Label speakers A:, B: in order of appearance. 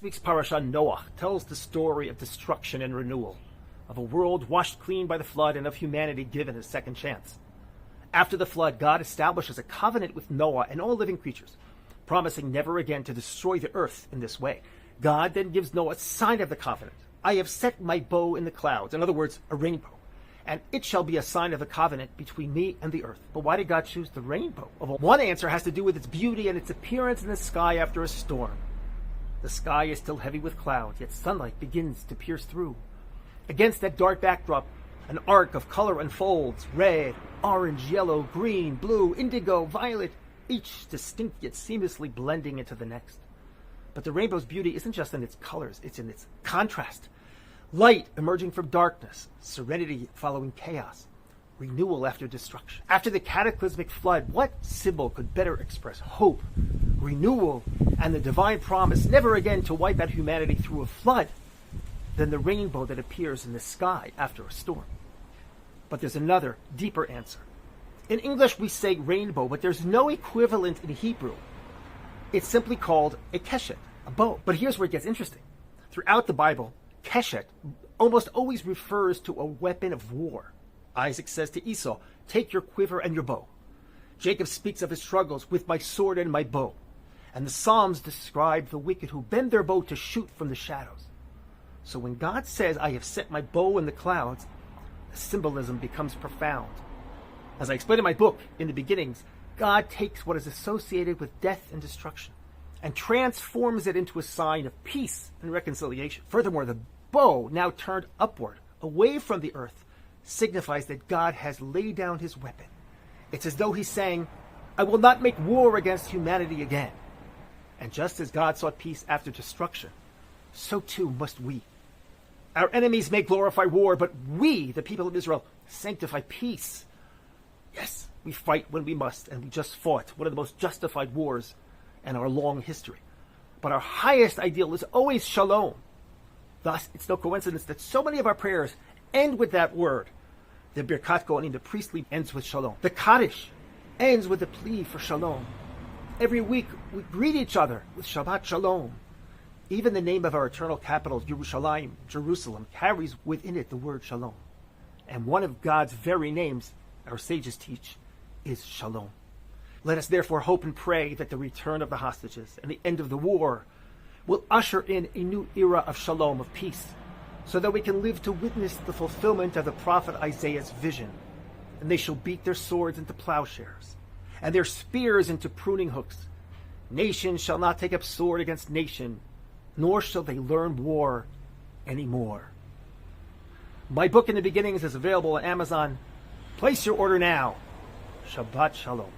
A: This week's parasha, Noach, tells the story of destruction and renewal, of a world washed clean by the flood and of humanity given a second chance. After the flood, God establishes a covenant with Noah and all living creatures, promising never again to destroy the earth in this way. God then gives Noah a sign of the covenant. I have set my bow in the clouds, in other words, a rainbow, and it shall be a sign of the covenant between me and the earth. But why did God choose the rainbow? One answer has to do with its beauty and its appearance in the sky after a storm. The sky is still heavy with clouds, yet sunlight begins to pierce through. Against that dark backdrop, an arc of color unfolds: red, orange, yellow, green, blue, indigo, violet, each distinct yet seamlessly blending into the next. But the rainbow's beauty isn't just in its colors, it's in its contrast. Light emerging from darkness, serenity following chaos, renewal after destruction. After the cataclysmic flood, what symbol could better express hope, renewal, and the divine promise never again to wipe out humanity through a flood than the rainbow that appears in the sky after a storm? But there's another, deeper answer. In English, we say rainbow, but there's no equivalent in Hebrew. It's simply called a keshet, a bow. But here's where it gets interesting. Throughout the Bible, keshet almost always refers to a weapon of war. Isaac says to Esau, "Take your quiver and your bow." Jacob speaks of his struggles with my sword and my bow. And the Psalms describe the wicked who bend their bow to shoot from the shadows. So when God says, I have set my bow in the clouds, the symbolism becomes profound. As I explained in my book, In the Beginnings, God takes what is associated with death and destruction and transforms it into a sign of peace and reconciliation. Furthermore, the bow, now turned upward, away from the earth, signifies that God has laid down his weapon. It's as though he's saying, I will not make war against humanity again. And just as God sought peace after destruction, so too must we. Our enemies may glorify war, but we, the people of Israel, sanctify peace. Yes, we fight when we must, and we just fought one of the most justified wars in our long history. But our highest ideal is always shalom. Thus, it's no coincidence that so many of our prayers end with that word. The Birkat Kohanim, the priestly, ends with shalom. The Kaddish ends with a plea for shalom. Every week, we greet each other with Shabbat Shalom. Even the name of our eternal capital, Yerushalayim, Jerusalem, carries within it the word shalom. And one of God's very names, our sages teach, is shalom. Let us therefore hope and pray that the return of the hostages and the end of the war will usher in a new era of shalom, of peace, so that we can live to witness the fulfillment of the prophet Isaiah's vision. And they shall beat their swords into plowshares, and their spears into pruning hooks. Nation shall not take up sword against nation, nor shall they learn war anymore. My book, In the Beginnings, is available on Amazon. Place your order now. Shabbat Shalom.